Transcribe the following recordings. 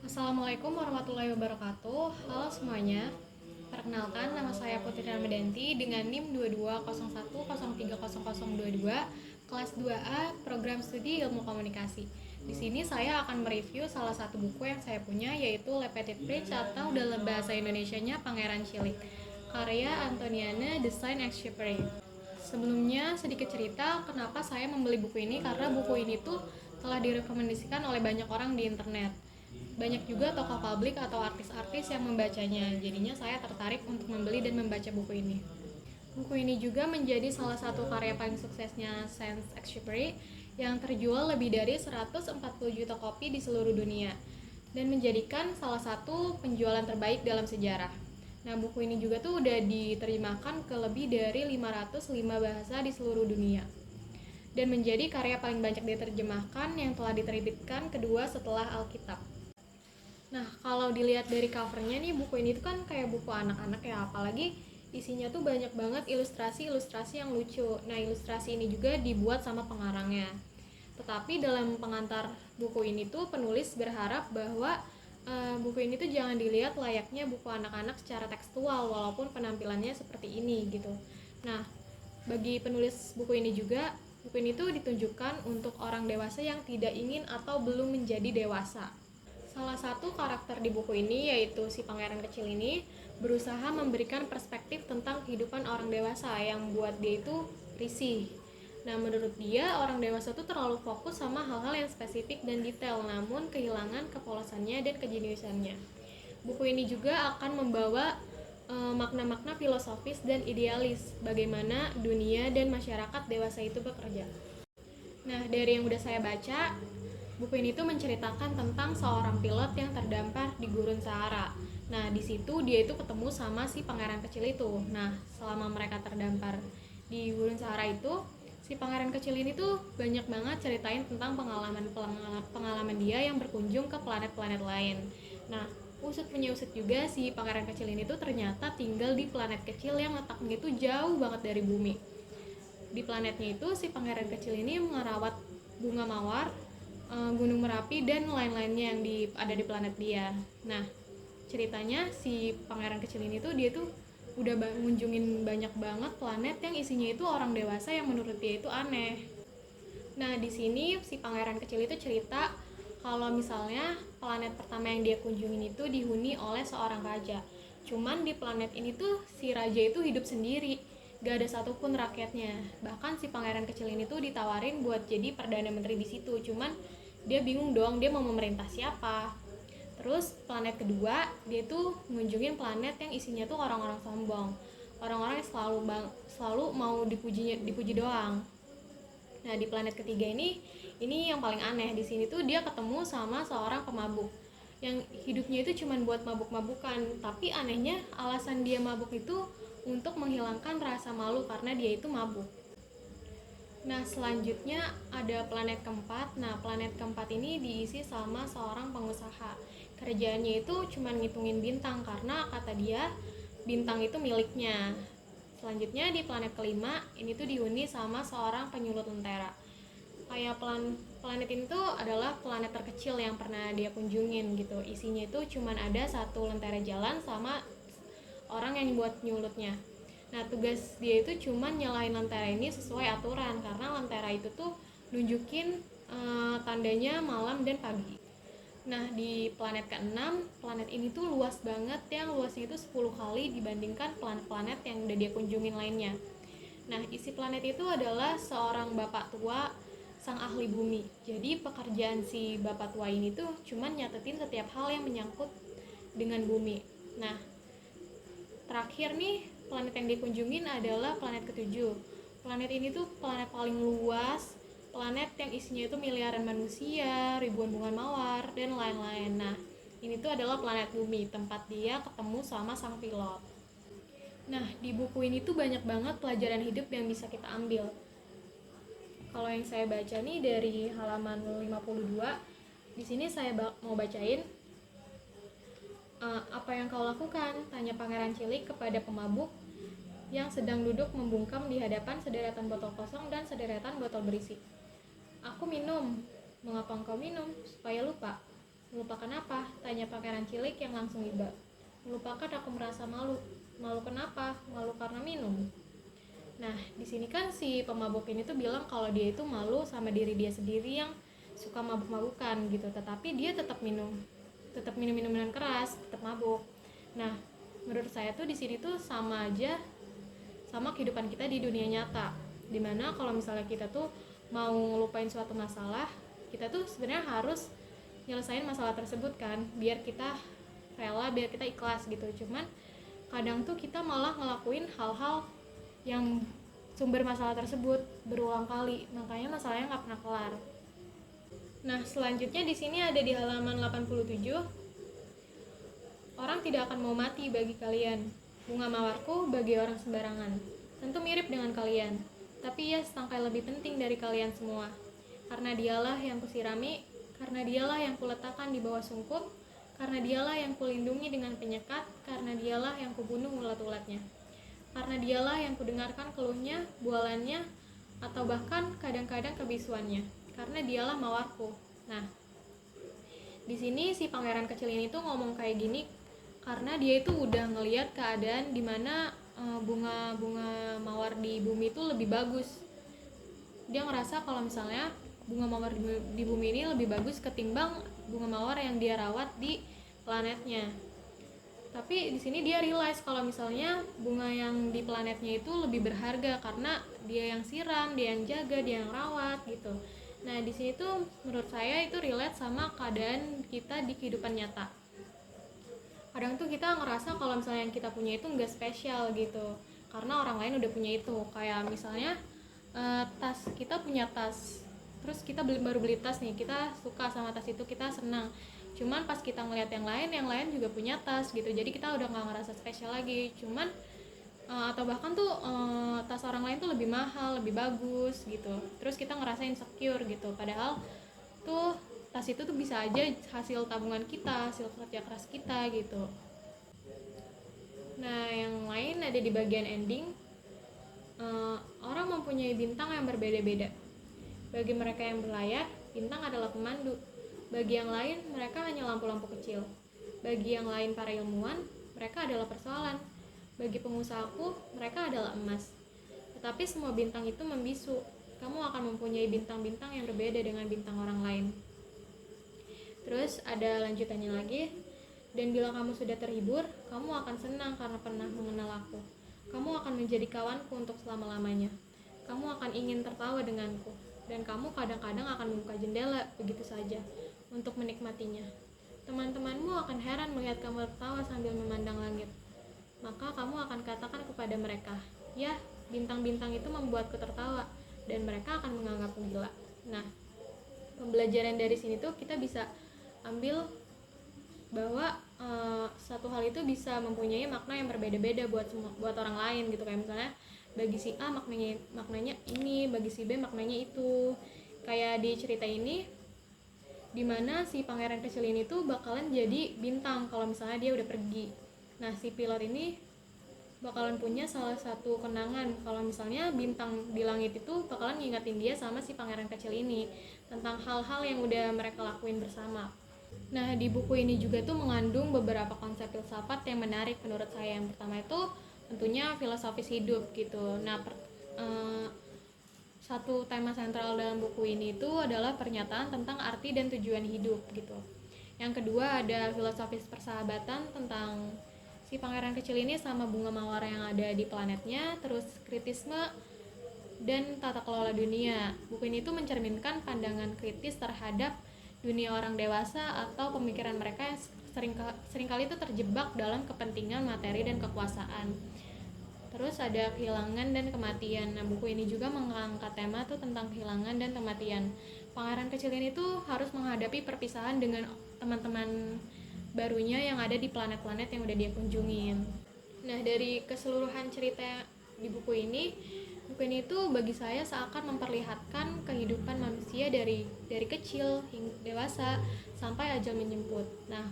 Assalamualaikum warahmatullahi wabarakatuh. Halo semuanya. Perkenalkan, nama saya Putri Ramadanti dengan NIM 2201030022, kelas 2A, Program Studi Ilmu Komunikasi. Di sini saya akan mereview salah satu buku yang saya punya, yaitu Le Petit Prince atau dalam bahasa Indonesianya Pangeran Cilik, karya Antoniana de Saint-Exupéry. Sebelumnya sedikit cerita kenapa saya membeli buku ini, karena buku ini tuh telah direkomendasikan oleh banyak orang di internet. Banyak juga tokoh publik atau artis-artis yang membacanya, jadinya saya tertarik untuk membeli dan membaca buku ini. Buku ini juga menjadi salah satu karya paling suksesnya Saint-Exupéry yang terjual lebih dari 140 juta kopi di seluruh dunia dan menjadikan salah satu penjualan terbaik dalam sejarah. Nah, buku ini juga tuh udah diterimakan ke lebih dari 505 bahasa di seluruh dunia dan menjadi karya paling banyak diterjemahkan yang telah diterbitkan kedua setelah Alkitab. Nah, kalau dilihat dari covernya nih, buku ini tuh kan kayak buku anak-anak ya, apalagi isinya tuh banyak banget ilustrasi-ilustrasi yang lucu. Nah, ilustrasi ini juga dibuat sama pengarangnya. Tetapi dalam pengantar buku ini tuh penulis berharap bahwa buku ini tuh jangan dilihat layaknya buku anak-anak secara tekstual walaupun penampilannya seperti ini gitu. Nah, bagi penulis buku ini juga, buku ini tuh ditunjukkan untuk orang dewasa yang tidak ingin atau belum menjadi dewasa. Salah satu karakter di buku ini, yaitu si pangeran kecil ini, berusaha memberikan perspektif tentang kehidupan orang dewasa yang buat dia itu risih. Nah, menurut dia, orang dewasa itu terlalu fokus sama hal-hal yang spesifik dan detail, namun kehilangan kepolosannya dan kejeniusannya. Buku ini juga akan membawa makna-makna filosofis dan idealis, bagaimana dunia dan masyarakat dewasa itu bekerja. Nah, dari yang udah saya baca, buku ini tuh menceritakan tentang seorang pilot yang terdampar di gurun Sahara. Nah, di situ dia itu ketemu sama si pangeran kecil itu. Nah, selama mereka terdampar di gurun Sahara itu, si pangeran kecil ini tuh banyak banget ceritain tentang pengalaman dia yang berkunjung ke planet-planet lain. Nah, usut punya usut juga si pangeran kecil ini tuh ternyata tinggal di planet kecil yang letaknya itu jauh banget dari bumi. Di planetnya itu si pangeran kecil ini merawat bunga mawar, gunung Merapi dan lain-lainnya yang ada di planet dia. Nah, ceritanya si pangeran kecil ini tuh dia tuh udah ngunjungin banyak banget planet yang isinya itu orang dewasa yang menurut dia itu aneh. Nah, di sini si pangeran kecil itu cerita kalau misalnya planet pertama yang dia kunjungin itu dihuni oleh seorang raja. Cuman di planet ini tuh si raja itu hidup sendiri, gak ada satupun rakyatnya. Bahkan si pangeran kecil ini tuh ditawarin buat jadi perdana menteri di situ. Cuman dia bingung dong, dia mau memerintah siapa. Terus planet kedua, dia tuh ngunjungin planet yang isinya tuh orang-orang sombong, orang-orang yang selalu mau dipuji doang. Nah, di planet ketiga ini yang paling aneh. Di sini tuh dia ketemu sama seorang pemabuk yang hidupnya itu cuma buat mabuk-mabukan. Tapi anehnya alasan dia mabuk itu untuk menghilangkan rasa malu karena dia itu mabuk. Nah, selanjutnya ada planet keempat. Nah, planet keempat ini diisi sama seorang pengusaha. Kerjaannya itu cuma ngitungin bintang karena kata dia bintang itu miliknya. Selanjutnya di planet kelima, ini tuh dihuni sama seorang penyulut lentera. Kayak planet ini tuh adalah planet terkecil yang pernah dia kunjungin gitu. Isinya itu cuma ada satu lentera jalan sama orang yang buat nyulutnya. Nah, tugas dia itu cuma nyalain lentera ini sesuai aturan karena lentera itu tuh nunjukin tandanya malam dan pagi. Nah, di planet ke-6, planet ini tuh luas banget, yang luasnya itu 10 kali dibandingkan planet-planet yang udah dia kunjungin lainnya. Nah, isi planet itu adalah seorang bapak tua, sang ahli bumi. Jadi pekerjaan si bapak tua ini tuh cuma nyatetin setiap hal yang menyangkut dengan bumi. Nah, terakhir nih, planet yang dikunjungin adalah planet ketujuh. Planet ini tuh planet paling luas, planet yang isinya itu miliaran manusia, ribuan bunga mawar, dan lain-lain. Nah, ini tuh adalah planet bumi, tempat dia ketemu sama sang pilot. Nah, di buku ini tuh banyak banget pelajaran hidup yang bisa kita ambil. Kalau yang saya baca nih dari halaman 52, di sini saya mau bacain. Apa yang kau lakukan? Tanya pangeran cilik kepada pemabuk yang sedang duduk membungkam di hadapan sederetan botol kosong dan sederetan botol berisi. Aku minum. Mengapa engkau minum? Supaya lupa. Melupakan apa? Tanya pangeran cilik yang langsung iba. Melupakan aku merasa malu. Malu kenapa? Malu karena minum. Nah, di sini kan si pemabuk ini tuh bilang kalau dia itu malu sama diri dia sendiri yang suka mabuk-mabukan gitu, tetapi dia tetap minum minuman keras, tetap mabuk. Nah, menurut saya tuh di sini tuh sama aja sama kehidupan kita di dunia nyata. Dimana kalau misalnya kita tuh mau ngelupain suatu masalah, kita tuh sebenarnya harus nyelesain masalah tersebut kan, biar kita rela, biar kita ikhlas gitu. Cuman kadang tuh kita malah ngelakuin hal-hal yang sumber masalah tersebut berulang kali, makanya masalahnya nggak pernah kelar. Nah, selanjutnya di sini ada di halaman 87. Orang tidak akan mau mati bagi kalian. Bunga mawarku bagi orang sembarangan. Tentu mirip dengan kalian, tapi ia setangkai lebih penting dari kalian semua. Karena dialah yang kusirami, karena dialah yang kuletakkan di bawah sungkup, karena dialah yang kulindungi dengan penyekat, karena dialah yang kubunuh ulat-ulatnya. Karena dialah yang kudengarkan keluhnya, bualannya, atau bahkan kadang-kadang kebisuannya. Karena dialah mawarku. Nah, di sini si pangeran kecil ini tuh ngomong kayak gini karena dia itu udah ngelihat keadaan dimana bunga-bunga mawar di bumi itu lebih bagus. Dia ngerasa kalau misalnya bunga mawar di bumi ini lebih bagus ketimbang bunga mawar yang dia rawat di planetnya. Tapi di sini dia realize kalau misalnya bunga yang di planetnya itu lebih berharga karena dia yang siram, dia yang jaga, dia yang rawat gitu. Nah, di sini tuh menurut saya itu relate sama keadaan kita di kehidupan nyata. Kadang tuh kita ngerasa kalau misalnya yang kita punya itu enggak spesial gitu, karena orang lain udah punya itu. Kayak misalnya tas, kita punya tas, terus kita baru beli tas nih, kita suka sama tas itu, kita senang. Cuman pas kita ngeliat yang lain juga punya tas gitu, jadi kita udah nggak ngerasa spesial lagi. Cuman atau bahkan tuh tas orang lain tuh lebih mahal, lebih bagus gitu, terus kita ngerasa insecure gitu, padahal tuh tas itu tuh bisa aja hasil tabungan kita, hasil kerja keras kita gitu. Nah, yang lain ada di bagian ending. Orang mempunyai bintang yang berbeda-beda. Bagi mereka yang berlayar, bintang adalah pemandu. Bagi yang lain, mereka hanya lampu-lampu kecil. Bagi yang lain para ilmuwan, mereka adalah persoalan. Bagi pengusahaku, mereka adalah emas. Tetapi semua bintang itu membisu. Kamu akan mempunyai bintang-bintang yang berbeda dengan bintang orang lain. Terus ada lanjutannya lagi. Dan bila kamu sudah terhibur, kamu akan senang karena pernah mengenal aku. Kamu akan menjadi kawanku untuk selama-lamanya. Kamu akan ingin tertawa denganku. Dan kamu kadang-kadang akan membuka jendela begitu saja untuk menikmatinya. Teman-temanmu akan heran melihat kamu tertawa sambil memandang langit. Maka kamu akan katakan kepada mereka, ya, bintang-bintang itu membuatku tertawa, dan mereka akan menganggapku gila. Nah, pembelajaran dari sini tuh kita bisa ambil bahwa satu hal itu bisa mempunyai makna yang berbeda-beda buat orang lain gitu. Kayak misalnya bagi si A maknanya ini, bagi si B maknanya itu. Kayak di cerita ini, dimana si pangeran kecil ini tuh bakalan jadi bintang kalau misalnya dia udah pergi. Nah, si pilot ini bakalan punya salah satu kenangan kalau misalnya bintang di langit itu bakalan ngingetin dia sama si pangeran kecil ini tentang hal-hal yang udah mereka lakuin bersama. Nah, di buku ini juga tuh mengandung beberapa konsep filsafat yang menarik menurut saya. Yang pertama itu tentunya filosofis hidup gitu. Nah, satu tema sentral dalam buku ini itu adalah pernyataan tentang arti dan tujuan hidup gitu. Yang kedua ada filosofis persahabatan tentang si pangeran kecil ini sama bunga mawar yang ada di planetnya, terus kritisme dan tata kelola dunia. Buku ini tuh mencerminkan pandangan kritis terhadap dunia orang dewasa atau pemikiran mereka yang seringkali itu terjebak dalam kepentingan materi dan kekuasaan. Terus ada kehilangan dan kematian. Nah, buku ini juga mengangkat tema tuh tentang kehilangan dan kematian. Pangeran kecil ini tuh harus menghadapi perpisahan dengan teman-teman barunya yang ada di planet-planet yang udah dia kunjungin. Nah, dari keseluruhan cerita di buku ini tuh bagi saya seakan memperlihatkan kehidupan manusia dari kecil hingga dewasa sampai ajal menjemput. Nah,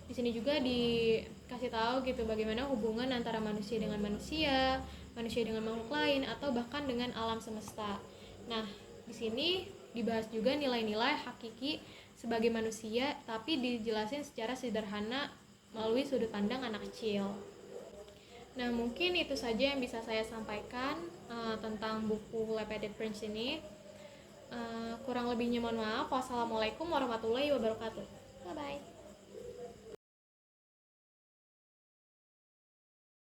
di sini juga dikasih tahu gitu bagaimana hubungan antara manusia dengan manusia dengan makhluk lain, atau bahkan dengan alam semesta. Nah, di sini dibahas juga nilai-nilai hakiki sebagai manusia, tapi dijelasin secara sederhana melalui sudut pandang anak kecil. Nah, mungkin itu saja yang bisa saya sampaikan tentang buku Le Petit Prince ini. Kurang lebihnya mohon maaf. Wassalamualaikum warahmatullahi wabarakatuh. Bye-bye.